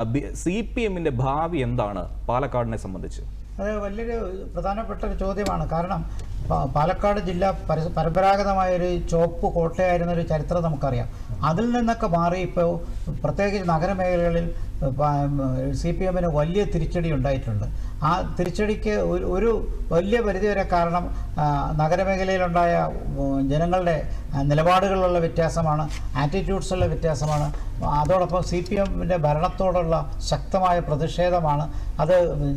CPM-ന്റെ ഭാവി എന്താണ് പാലക്കാടിനെ സംബന്ധിച്ച്? അത് വലിയൊരു പ്രധാനപ്പെട്ട ഒരു ചോദ്യമാണ്. കാരണം പാലക്കാട് ജില്ല പരമ്പരാഗതമായൊരു ചുവപ്പ് കോട്ടയായിരുന്ന ഒരു ചരിത്രം നമുക്കറിയാം. അതിൽ നിന്നൊക്കെ മാറി ഇപ്പോൾ പ്രത്യേകിച്ച് നഗരമേഖലകളിൽ CPM-ന് വലിയ തിരിച്ചടി ഉണ്ടായിട്ടുണ്ട്. ആ തിരിച്ചടിക്ക് ഒരു വലിയ പരിധിവരെ കാരണം നഗരമേഖലയിലുണ്ടായ ജനങ്ങളുടെ നിലപാടുകളിലുള്ള വ്യത്യാസമാണ്, ആറ്റിറ്റ്യൂഡ്സുള്ള വ്യത്യാസമാണ്. അതോടൊപ്പം CPM-ന്റെ ഭരണത്തോടുള്ള ശക്തമായ പ്രതിഷേധമാണ്. അത്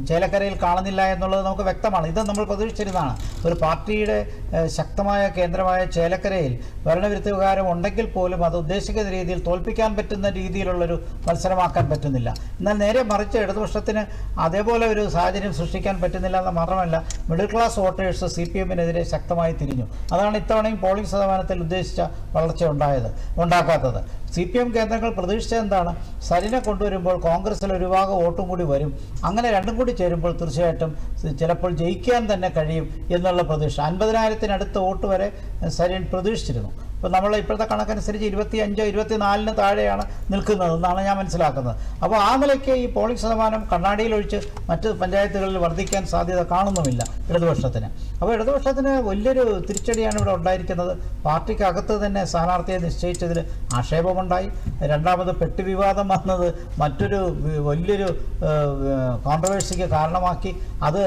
ചേലക്കരയിൽ കാണുന്നില്ല എന്നുള്ളത് നമുക്ക് വ്യക്തമാണ്. ഇത് നമ്മൾ പ്രതീക്ഷിച്ചിരുന്നതാണ്. ഒരു പാർട്ടിയുടെ ശക്തമായ കേന്ദ്രമായ ചേലക്കരയിൽ ഭരണവിരുദ്ധ വികാരം ഉണ്ടെങ്കിൽ പോലും അത് ഉദ്ദേശിക്കുന്ന രീതിയിൽ തോൽപ്പിക്കാൻ പറ്റുന്ന രീതിയിലുള്ളൊരു മത്സരമാക്കാൻ പറ്റുന്നില്ല. എന്നാൽ നേരെ മറിച്ച് ഇടതുപക്ഷത്തിന് അതേപോലെ ഒരു സാഹചര്യം സൃഷ്ടിക്കാൻ പറ്റുന്നില്ല എന്ന് മാത്രമല്ല, മിഡിൽ ക്ലാസ് വോട്ടേഴ്സ് CPM-നെതിരെ ശക്തമായി തിരിഞ്ഞു. അതാണ് ഇത്തവണയും പോളിംഗ് ശതമാനത്തിൽ ഉദ്ദേശിച്ച വളർച്ച ഉണ്ടാക്കാത്തത്. CPM കേന്ദ്രങ്ങൾ പ്രതീക്ഷിച്ചത് എന്താണ്? സരിനെ കൊണ്ടുവരുമ്പോൾ കോൺഗ്രസിൽ ഒരു ഭാഗം വോട്ടും കൂടി വരും. അങ്ങനെ രണ്ടും കൂടി ചേരുമ്പോൾ തീർച്ചയായിട്ടും ചിലപ്പോൾ ജയിക്കാൻ തന്നെ കഴിയും എന്നുള്ള പ്രതീക്ഷ. 50,000-നടുത്ത് വോട്ട് വരെ സരിൻ പ്രതീക്ഷിച്ചിരുന്നു. ഇപ്പോൾ നമ്മൾ ഇപ്പോഴത്തെ കണക്കനുസരിച്ച് 25-24 താഴെയാണ് നിൽക്കുന്നതെന്നാണ് ഞാൻ മനസ്സിലാക്കുന്നത്. അപ്പോൾ ആ നിലയ്ക്ക് ഈ പോളിംഗ് ശതമാനം കണ്ണാടിയിലൊഴിച്ച് മറ്റ് പഞ്ചായത്തുകളിൽ വർദ്ധിക്കാൻ സാധ്യത കാണുന്നുമില്ല ഇടതുപക്ഷത്തിന്. അപ്പോൾ ഇടതുപക്ഷത്തിന് വലിയൊരു തിരിച്ചടിയാണ് ഇവിടെ ഉണ്ടായിരിക്കുന്നത്. പാർട്ടിക്കകത്ത് തന്നെ സ്ഥാനാർത്ഥിയെ നിശ്ചയിച്ചതിൽ ആക്ഷേപമുണ്ടായി. രണ്ടാമത് പെട്ടി വിവാദം വന്നത് മറ്റൊരു വലിയൊരു കോൺട്രവേഴ്സിക്ക് കാരണമാക്കി. അത്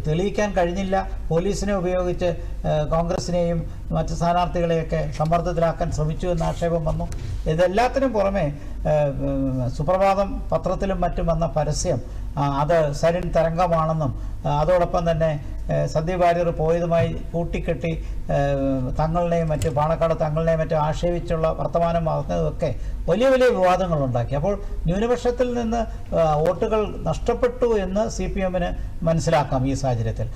തെളിയിക്കാൻ കഴിഞ്ഞില്ല. പോലീസിനെ ഉപയോഗിച്ച് കോൺഗ്രസിനെയും മറ്റ് സ്ഥാനാർത്ഥികളെയൊക്കെ സമ്മർദ്ദത്തിലാക്കാൻ ശ്രമിച്ചു എന്ന ആക്ഷേപം വന്നു. ഇതെല്ലാത്തിനും പുറമെ സുപ്രഭാതം പത്രത്തിലും മറ്റും വന്ന പരസ്യം അത് സരിൻ തരംഗമാണെന്നും അതോടൊപ്പം തന്നെ സന്ദീപ് വാര്യർ പോയതുമായി കൂട്ടിക്കെട്ടി തങ്ങളിനെയും മറ്റ് പാണക്കാട് തങ്ങളിനെയും മറ്റും ആക്ഷേപിച്ചുള്ള വർത്തമാനം പറഞ്ഞതൊക്കെ വലിയ വലിയ വിവാദങ്ങളുണ്ടാക്കി. അപ്പോൾ ന്യൂനപക്ഷത്തിൽ നിന്ന് വോട്ടുകൾ നഷ്ടപ്പെട്ടു എന്ന് CPM-ന് മനസ്സിലാക്കാം ഈ സാഹചര്യത്തിൽ.